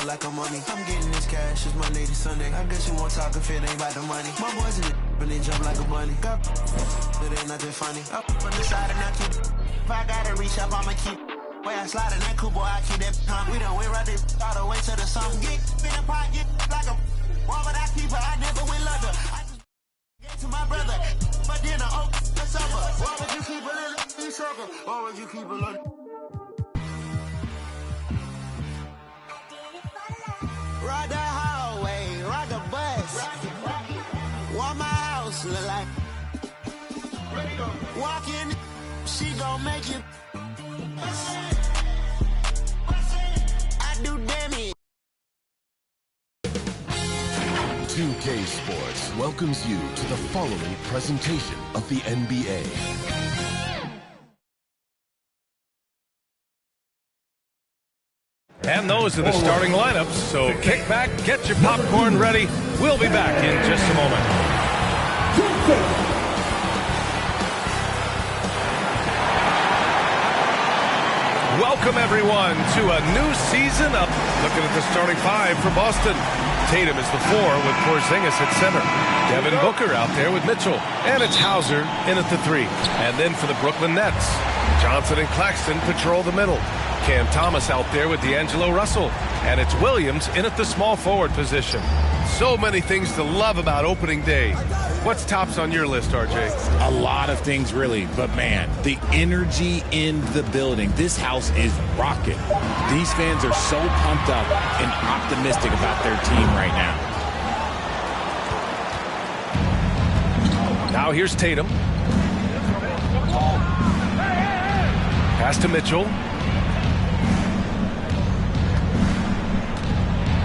look like a mummy. I'm getting this cash, it's Monday to Sunday. I guess you won't talk if it ain't about the money. My boys in the but they jump like a bunny. Got it ain't nothing funny. Up on the side and I keep. If I gotta reach up, I'ma keep. Way I slide in that cool boy, I keep that. We done went right there all the way to the sun. Get in the pot, get like a. Why would I keep her? I never went under. I just gave to my brother, but then I the supper. Why would you keep a little sucker? Why would you keep a little? Ride the hallway, ride the bus. What my house look like? Walk in, she gon' make you. I do damage. 2K Sports welcomes you to the following presentation of the NBA. And those are the starting lineups, so kick back, get your popcorn ready. We'll be back in just a moment. Welcome, everyone, to a new season of looking at the starting five for Boston. Tatum is the 4 with Porzingis at center. Devin Booker out there with Mitchell. And it's Hauser in at the 3. And then for the Brooklyn Nets, Johnson and Claxton patrol the middle. Cam Thomas out there with D'Angelo Russell. And it's Williams in at the small forward position. So many things to love about opening day. What's tops on your list, RJ? A lot of things, really. But, man, the energy in the building. This house is rocking. These fans are so pumped up and optimistic about their team right now. Now here's Tatum. Pass to Mitchell.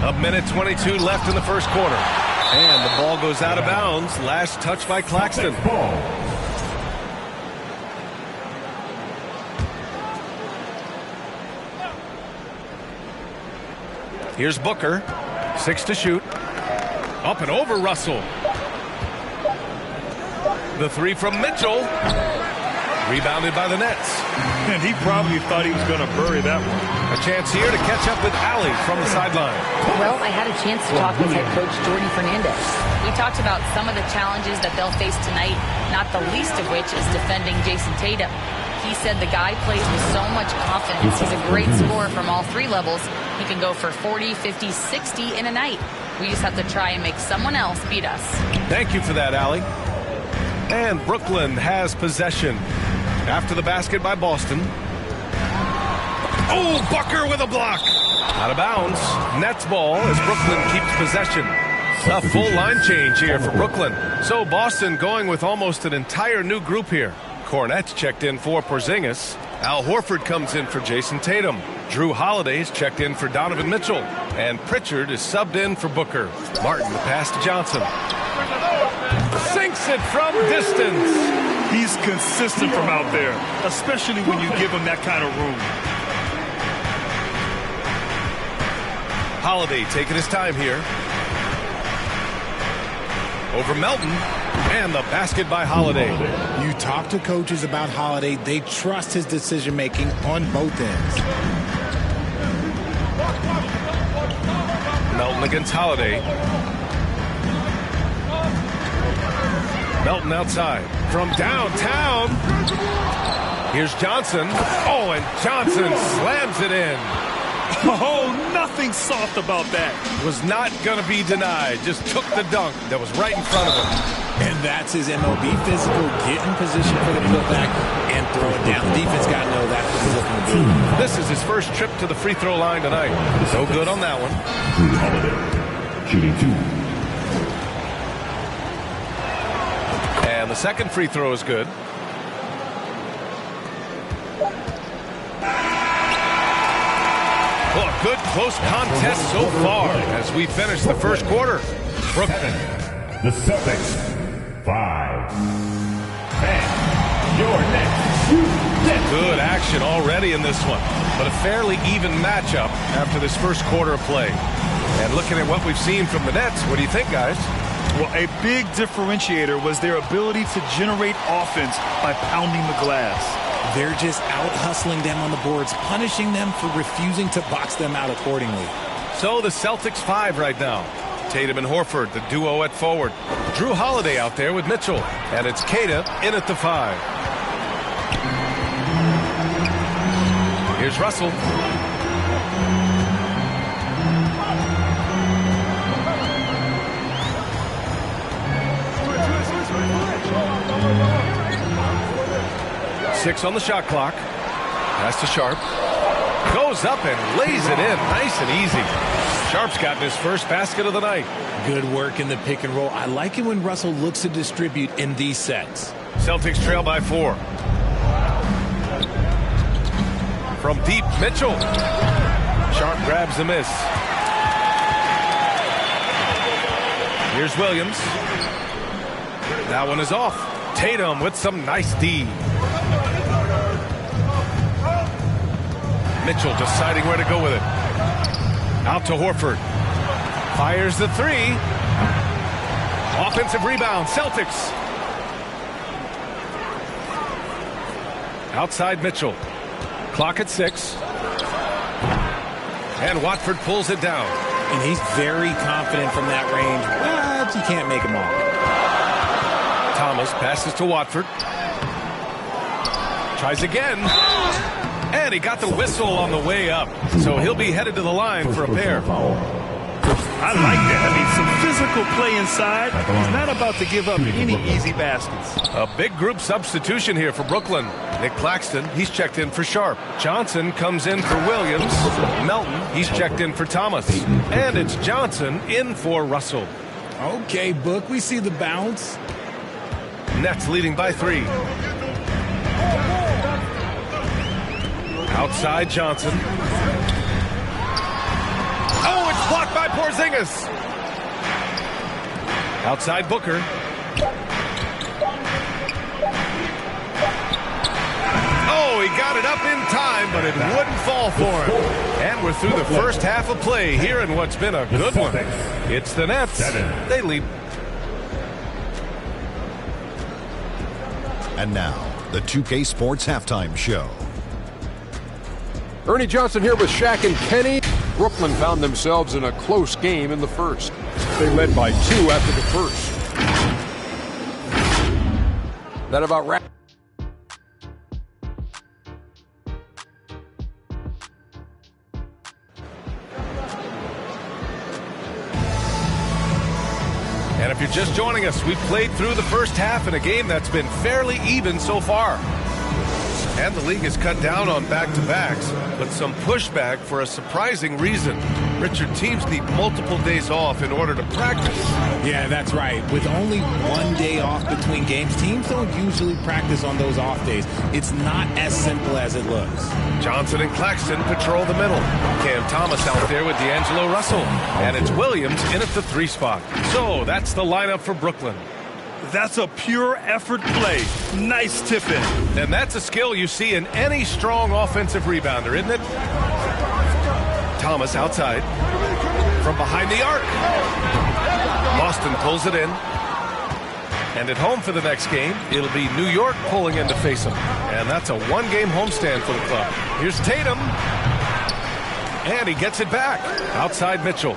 A minute 22 left in the first quarter. And the ball goes out of bounds. Last touch by Claxton. Here's Booker. 6 to shoot. Up and over Russell. The 3 from Mitchell. Rebounded by the Nets. And he probably thought he was going to bury that one. A chance here to catch up with Allie from the sideline. Well, I had a chance to talk with head coach Jordy Fernandez. We talked about some of the challenges that they'll face tonight, not the least of which is defending Jason Tatum. He said the guy plays with so much confidence. He's a great scorer from all 3 levels. He can go for 40, 50, 60 in a night. We just have to try and make someone else beat us. Thank you for that, Allie. And Brooklyn has possession. After the basket by Boston. Oh, Booker with a block. Out of bounds. Nets ball as Brooklyn keeps possession. A full line change here for Brooklyn. So Boston going with almost an entire new group here. Kornet's checked in for Porzingis. Al Horford comes in for Jason Tatum. Drew Holiday's checked in for Donovan Mitchell. And Pritchard is subbed in for Booker. Martin the pass to Johnson. Sinks it from distance. He's consistent from out there, especially when you give him that kind of room. Holiday taking his time here. Over Melton. And the basket by Holiday. You talk to coaches about Holiday, they trust his decision-making on both ends. Melton against Holiday. Melton outside. From downtown. Here's Johnson. Oh, and Johnson slams it in. Oh, nothing soft about that. Was not going to be denied. Just took the dunk that was right in front of him. And that's his MLB physical. Get in position for the putback and throw it down. The defense got to know that's what he's looking to do. This is his first trip to the free throw line tonight. No good on that one. Drew Holiday, shooting 2. And the second free throw is good. Well, a good close contest so far as we finish the first quarter. Brooklyn. The Celtics, 5. And your next. Good action already in this one, but a fairly even matchup after this first quarter of play. And looking at what we've seen from the Nets, what do you think, guys? Well, a big differentiator was their ability to generate offense by pounding the glass. They're just out hustling them on the boards, punishing them for refusing to box them out accordingly. So the Celtics 5 right now. Tatum and Horford, the duo at forward. Drew Holiday out there with Mitchell. And it's Queta in at the 5. Here's Russell. Six on the shot clock. Pass to Sharp. Goes up and lays it in. Nice and easy. Sharp's gotten his first basket of the night. Good work in the pick and roll. I like it when Russell looks to distribute in these sets. Celtics trail by 4. From deep, Mitchell. Sharp grabs the miss. Here's Williams. That one is off. Tatum with some nice D. Mitchell deciding where to go with it. Out to Horford. Fires the 3. Offensive rebound, Celtics. Outside Mitchell. Clock at 6. And Watford pulls it down. And he's very confident from that range, but you can't make him all. Thomas passes to Watford. Tries again. And he got the whistle on the way up. So he'll be headed to the line for a pair. I like that. I mean, some physical play inside. He's not about to give up any easy baskets. A big group substitution here for Brooklyn. Nick Claxton, he's checked in for Sharp. Johnson comes in for Williams. Melton, he's checked in for Thomas. And it's Johnson in for Russell. Okay, Book, we see the bounce. Nets leading by 3. Outside Johnson. Oh, it's blocked by Porzingis. Outside Booker. Oh, he got it up in time, but it wouldn't fall for him. And we're through the first half of play here in what's been a good one. It's the Nets. They lead. And now, the 2K Sports Halftime Show. Ernie Johnson here with Shaq and Kenny. Brooklyn found themselves in a close game in the first. They led by 2 after the first. That about wraps. And if you're just joining us, we've played through the first half in a game that's been fairly even so far. And the league has cut down on back-to-backs, but some pushback for a surprising reason. Richard, teams need multiple days off in order to practice. Yeah, that's right. With only 1 day off between games, teams don't usually practice on those off days. It's not as simple as it looks. Johnson and Claxton patrol the middle. Cam Thomas out there with D'Angelo Russell. And it's Williams in at the 3 spot. So that's the lineup for Brooklyn. That's a pure effort play. Nice tip in. And that's a skill you see in any strong offensive rebounder, isn't it? Thomas outside. From behind the arc. Boston pulls it in. And at home for the next game, it'll be New York pulling in to face them. And that's a 1-game homestand for the club. Here's Tatum. And he gets it back. Outside Mitchell.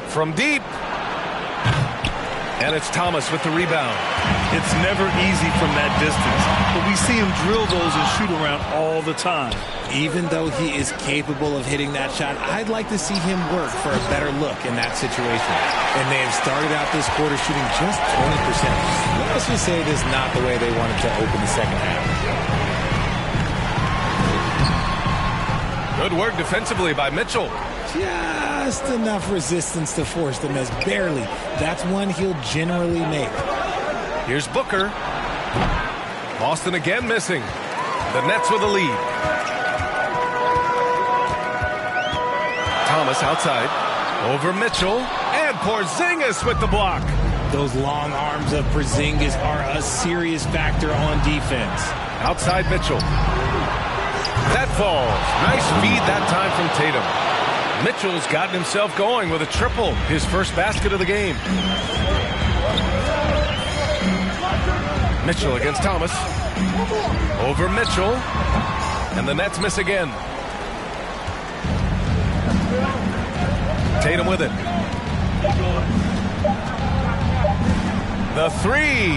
From deep. And it's Thomas with the rebound. It's never easy from that distance, but we see him drill those and shoot around all the time. Even though he is capable of hitting that shot, I'd like to see him work for a better look in that situation. And they have started out this quarter shooting just 20%. Let's just say this is not the way they wanted to open the second half. Good work defensively by Mitchell. Just enough resistance to force the miss. Barely. That's one he'll generally make. Here's Booker. Boston again missing. The Nets with a lead. Thomas outside. Over Mitchell. And Porzingis with the block. Those long arms of Porzingis are a serious factor on defense. Outside Mitchell. That falls. Nice feed that time from Tatum. Mitchell's gotten himself going with a triple, his first basket of the game. Mitchell against Thomas. Over Mitchell. And the Nets miss again. Tatum with it. The three.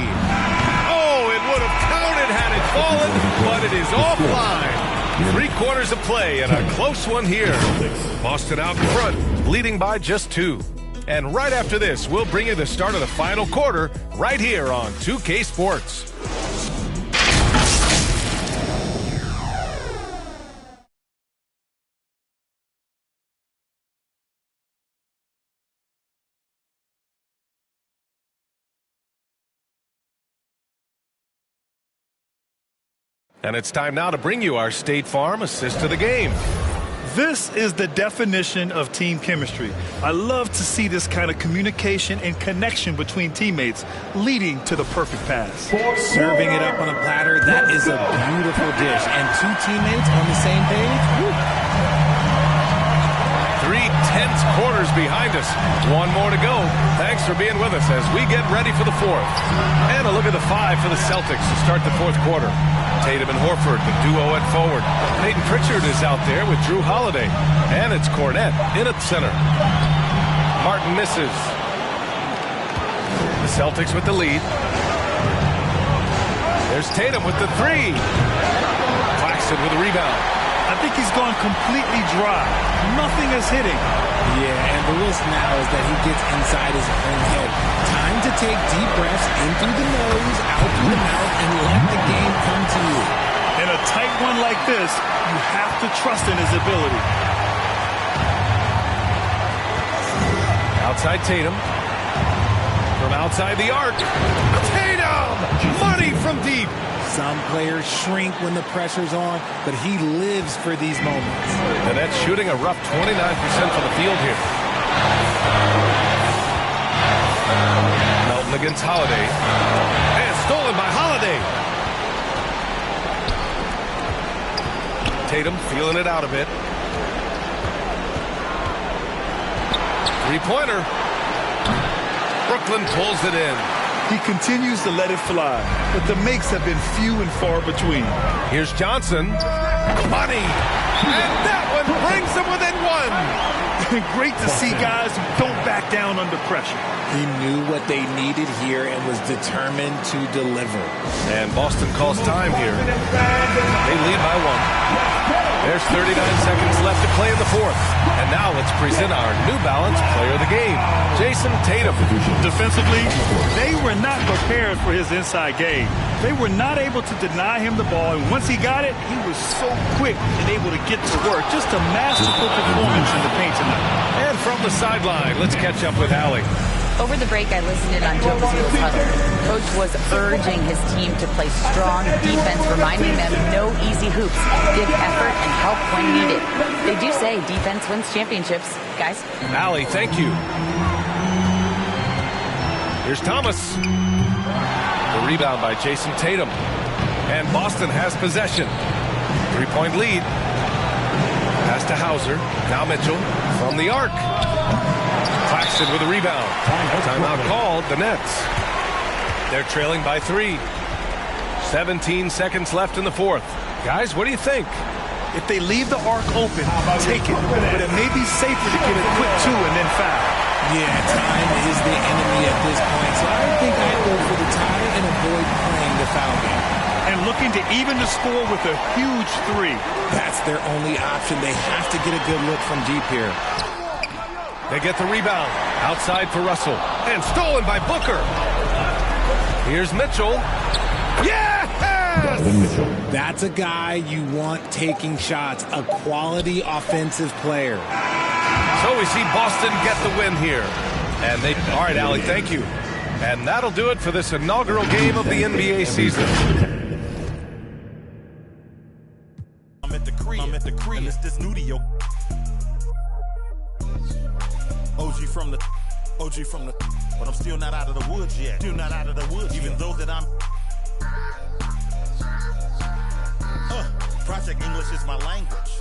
Oh, it would have counted had it fallen, but it is offline. 3/4 of play and a close one here. Boston out in front, leading by just 2. And right after this, we'll bring you the start of the final quarter right here on 2K Sports. And it's time now to bring you our State Farm assist of the game. This is the definition of team chemistry. I love to see this kind of communication and connection between teammates leading to the perfect pass. Serving it up on a platter, that is a beautiful dish. And 2 teammates on the same page. Woo. 3 tense quarters behind us. 1 more to go. Thanks for being with us as we get ready for the 4th. And a look at the 5 for the Celtics to start the 4th quarter. Tatum and Horford, the duo at forward. Peyton Pritchard is out there with Drew Holiday. And it's Cornette in at center. Martin misses. The Celtics with the lead. There's Tatum with the 3. Claxton with the rebound. I think he's gone completely dry. Nothing is hitting. Yeah, and the risk now is that he gets inside his own head. Time to take deep breaths in through the nose, out through the mouth, and let the game come to you. In a tight one like this, you have to trust in his ability. Outside Tatum. From outside the arc. Tatum! Money from deep. Some players shrink when the pressure's on, but he lives for these moments. And that's shooting a rough 29% from the field here. Melton against Holiday. And stolen by Holiday. Tatum feeling it out a bit. 3-pointer. Brooklyn pulls it in. He continues to let it fly, but the makes have been few and far between. Here's Johnson. Money. And that one brings them within 1. Great to see guys who don't back down under pressure. He knew what they needed here and was determined to deliver. And Boston calls time here. They lead by 1. There's 39 seconds left to play in the 4th. And now let's present our New Balance player of the game, Jason Tatum. Defensively, they were not prepared for his inside game. They were not able to deny him the ball, and once he got it, he was so quick and able to get to work. Just a masterful performance in the paint tonight. And from the sideline, let's catch up with Allie. Over the break, I listened in on Joe Mazzulla's huddle. Coach was urging his team to play strong defense, reminding them no easy hoops, give effort, and help when needed. They do say defense wins championships, guys. Allie, thank you. Here's Thomas. The rebound by Jason Tatum. And Boston has possession. 3-point lead. Pass to Hauser. Now Mitchell from the arc. Claxton with a rebound. Timeout called. The Nets. They're trailing by 3. 17 seconds left in the 4th. Guys, what do you think? If they leave the arc open, take it. But it may be safer to get a quick 2 and then foul. Yeah, time is the enemy at this point. So I think I'd go for the tie and avoid playing the foul game. And looking to even the score with a huge 3. That's their only option. They have to get a good look from deep here. They get the rebound. Outside for Russell. And stolen by Booker. Here's Mitchell. Yes! That's a guy you want taking shots. A quality offensive player. So we see Boston get the win here. And they... All right, Allie, thank you. And that'll do it for this inaugural game of the NBA season. I'm at the crib. And it's this new to your... OG from the, but I'm still not out of the woods yet. Even though that I'm. Project English is my language.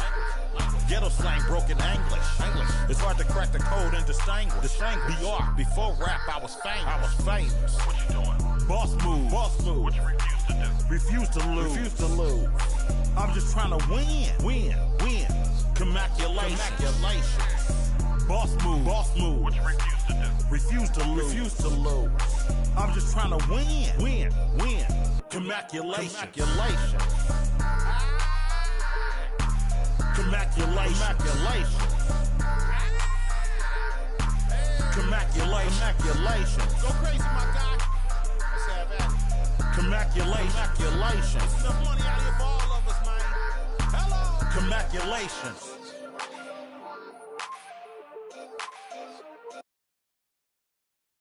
Ghetto slang, broken English. It's hard to crack the code and distinguish. BR. Before rap, I was famous. What you doing? Boss move. What you refuse to do? Refuse to lose. I'm just trying to win. Congratulations. Boss move. Boss move. What you refuse to do? Refuse to lose. Refuse to lose. I'm just trying to win. Win. Commaculation. Go crazy, my guy. Let's have at it. Commaculation. There's enough money out here for all of us, man. Hello. Commaculation.